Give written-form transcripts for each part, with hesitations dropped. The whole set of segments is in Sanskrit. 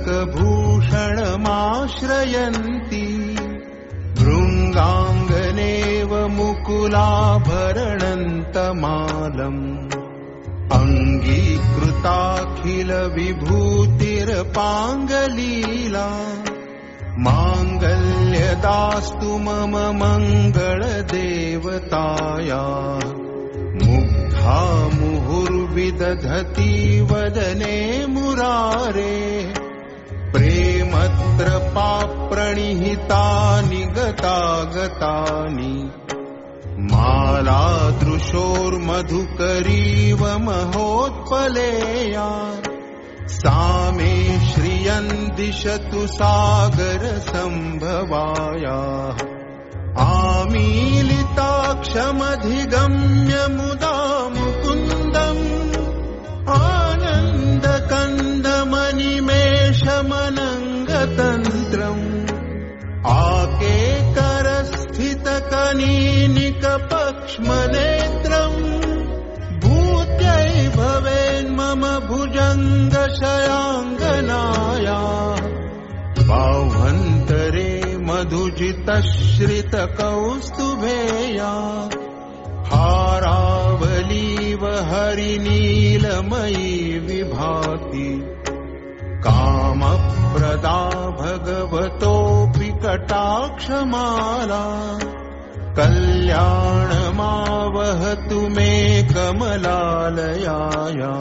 पुस्तकभूषणमाश्रयन्ति भृङ्गाङ्गनेव मुकुलाभरणन्तमालम् अङ्गीकृताखिलविभूतिरपाङ्गलीला माङ्गल्यदास्तु मम मङ्गलदेवताया मुग्धा मुहुर्विदधति वदने मुरारे प्रेमत्रपाप्रणिहितानि गतागतानि मालादृशोर्मधुकरीव महोत्पलेया सा मे श्रियं दिशतु सागरसम्भवायाः आमीलिताक्षमधिगम्य मुदा मुकुन्दम् आनन्दकन्दमनिमेषमनङ्गतन्त्रम् आकेकरस्थितकनीनिकपक्ष्मनेत्रम् भूत्यै भवेन्मम भुजङ्गशयाङ्गनाया बाह्वन्तरे मधुजितश्रितकौस्तुभेया हारावलीव हरिनीलमयी विभाति कामप्रदा भगवतोऽपि कटाक्षमाला कल्याणमावहतु मे कमलालयाया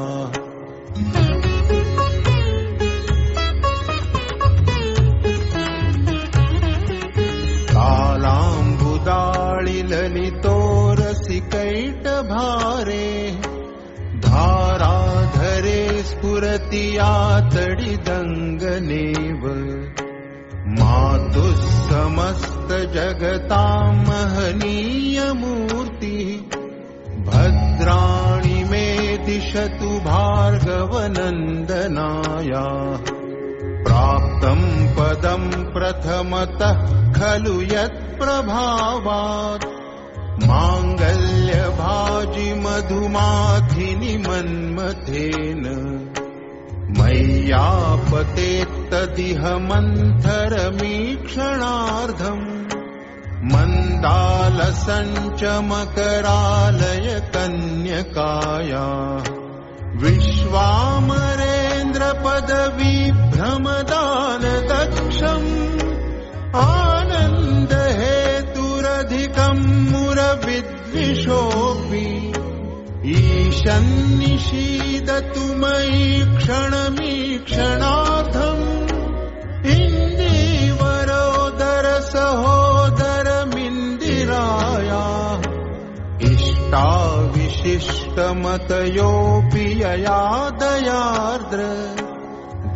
कालाम्बुदाळिललितोरसिकैटभारे धाराधरे स्फुरति यातडिदङ्गनेव मातुः समस्तजगतां महनीयमूर्तिः भद्राणि मे दिशतु भार्गवनन्दनाया प्राप्तं पदं प्रथमतः खलु यत्प्रभावात् माङ्गल्यभाजि मधुमाधिनि मन्मथेन मय्यापतेत्तदिह मन्थरमीक्षणार्धम् मन्दालसञ्चमकरालय कन्यकाया विश्वामरेन्द्रपदवीभ्रमदानदक्षम् आनन्दहेतुरधिकम् मुरविद्विषोऽपि ईशन्निषीदतु मयि क्षणमीक्षणार्धम् इन्दीवरोदरसहोदरमिन्दिराया इष्टाविशिष्टमतयोऽपि यया दयार्द्र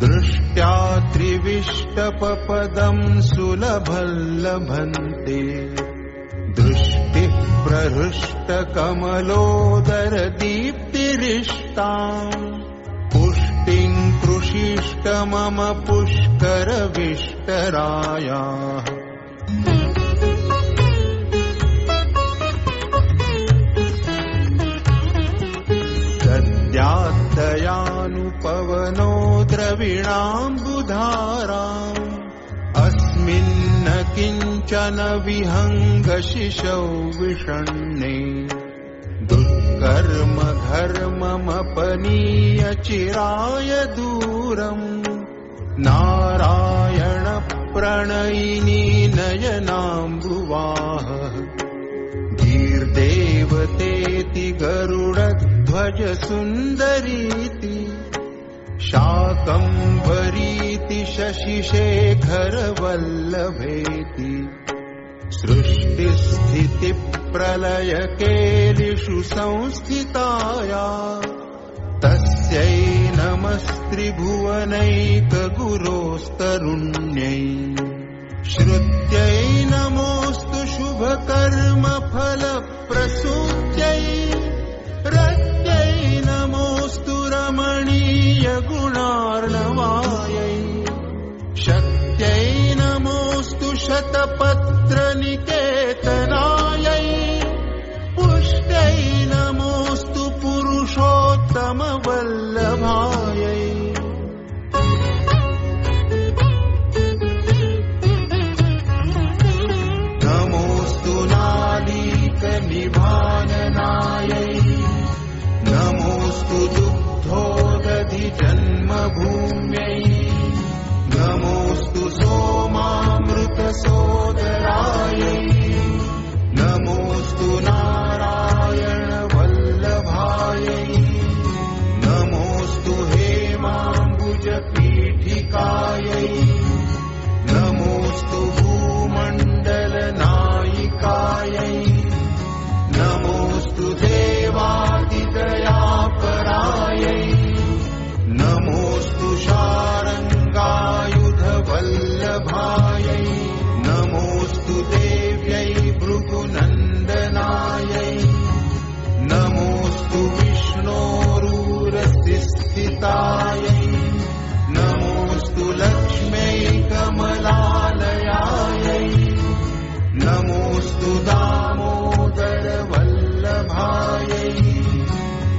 दृष्ट्या त्रिविष्टपपदं सुलभल्लभन्ते दृष्टिः प्रहृष्टकमलोदरदीप्तिरिष्टाम् पुष्टिं कृषिष्ट मम पुष्करविष्टरायाः दयानुपवनो द्रविणाम्बुधाराम् अस्मिन्न किञ्चन विहङ्गशिशौ विषण्णे दुष्कर्म घर्ममपनीय चिराय दूरम् नारायण प्रणयिनी नयनाम्बुवाह धीर्देवतेति गरुडध्वज सुन्दरीति शाकम्भरीति शशिशेखर वल्लभेति सृष्टिस्थितिप्रलयकेलिषु संस्थिताया तस्यै नमस्त्रिभुवनैकगुरोस्तरुण्यै श्रुत्यै नमोऽस्तु शुभकर्मफलप्रसूत्यै रत्यै नमोऽस्तु रमणीयगुणार्णवायै शक्त्यै नमोऽस्तु शतपत्रनिकेतनायै पुष्ट्यै नमोऽस्तु पुरुषोत्तमवल्लभायै निभाननायै नमोऽस्तु दुग्धोदधि जन्मभूम्यै नमोऽस्तु सोमामृतसोदरायै नमोऽस्तु नारायणवल्लभायै नमोऽस्तु हेमाम्बुजपीठिकायै नमोऽस्तु भूमण्डलनायिकायै नमोऽस्तु देवादिदयापरायै नमोऽस्तु शारङ्गायुधवल्लभायै नमोऽस्तु देव्यै भृगुनन्दनायै नमोऽस्तु विष्णोरुरसिस्थितायै नमोऽस्तु लक्ष्म्यै कमलालयायै नमोऽस्तु दामोदरवल्लभायै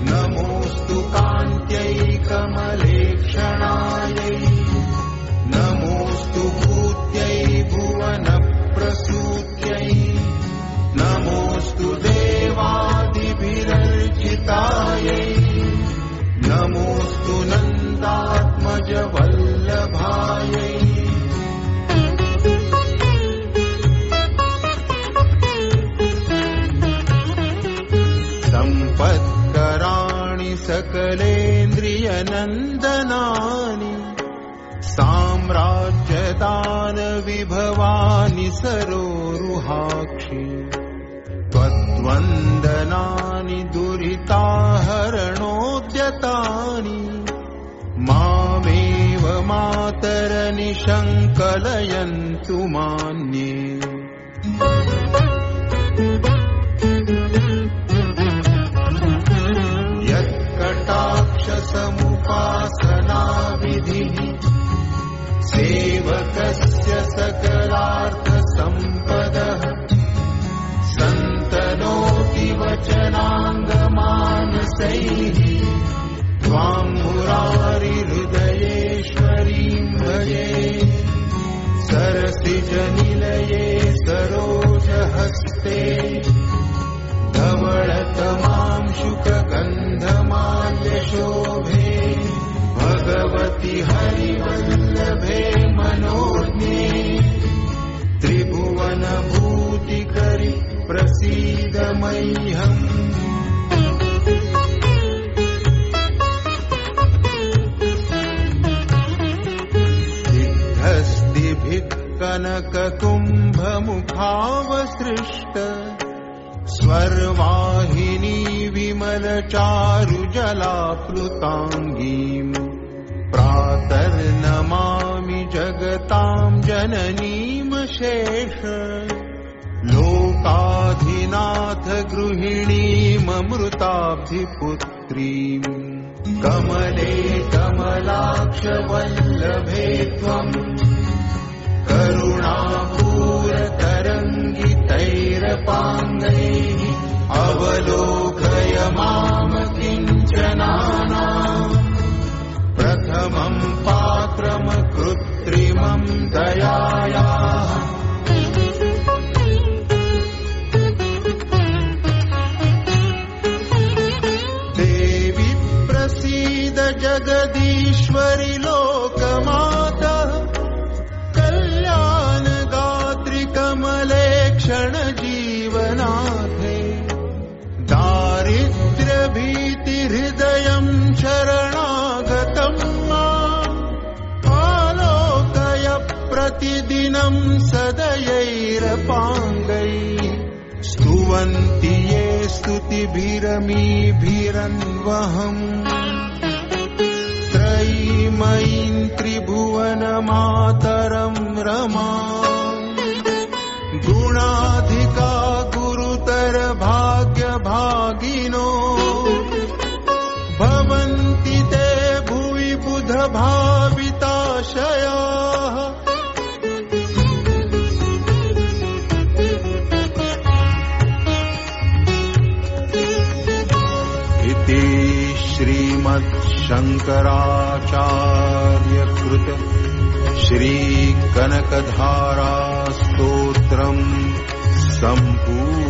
नमोऽस्तु कान्त्यै कमलेक्षणायै नमोऽस्तु भूत्यै भुवनप्रसूत्यै नमोऽस्तु देवादिभिरर्चितायै नमोऽस्तु नन्दात्मजवल्लभायै सम्पत्कराणि सकलेन्द्रियनन्दनानि साम्राज्यदानविभवानि सरोरुहाक्षि त्वद्वन्दनानि दुरिताहरणोद्यतानि मामेव मातरनिशङ्कलयन्तु मान्ये यत्कटाक्षसमुपासनाविधिः सेवकस्य सकलार्थसम्पदः सन्तनोति वचनाङ्गमानसैः त्वां मुरारिहृदयेश्वरीं भजे सरसिजनिलये सरोजहस्ते धवळतमांशुकगन्धमाल्यशोभे भगवति हरिवल्लभे मनोज्ञे त्रिभुवनभूतिकरि प्रसीद मह्यम् सिद्धस्तिभिः कनककुम्भमुखावसृष्ट स्वर्वाहिनी विमलचारुजलाप्लुताङ्गीम् प्रातर्नमामि जगतां जननीमशेष लोकाधिनाथ गृहिणीममृताब्धिपुत्रीम् कमले कमलाक्षवल्लभे त्वम् करुणापूरतरङ्गितैरपाङ्गैः अवलोकय माम किञ्चनानाम् प्रथमं पात्रम कृत्रिमं दयायाः देवि प्रसीद जगदीश्वरि लोकमातः कल्याणगात्रि कमले क्षणजीवनाथे दारिद्र्यभीतिहृदयं शरणागतं माम् आलोकय प्रतिदिनं सदयैरपाङ्गैः स्तुवन्ति ये स्तुतिभिरमीभिरन्वहम् त्रयीमयीं त्रिभुवनमातरं रमाम् गुणाधिका गुरुतर भाग्यभागिनो भवन्ति ते भुवि बुधभाविताशयाः इति श्रीमच्छङ्कराचार्यकृत श्रीकनकधारा स्तोत्रम् सम्पूर्णम्।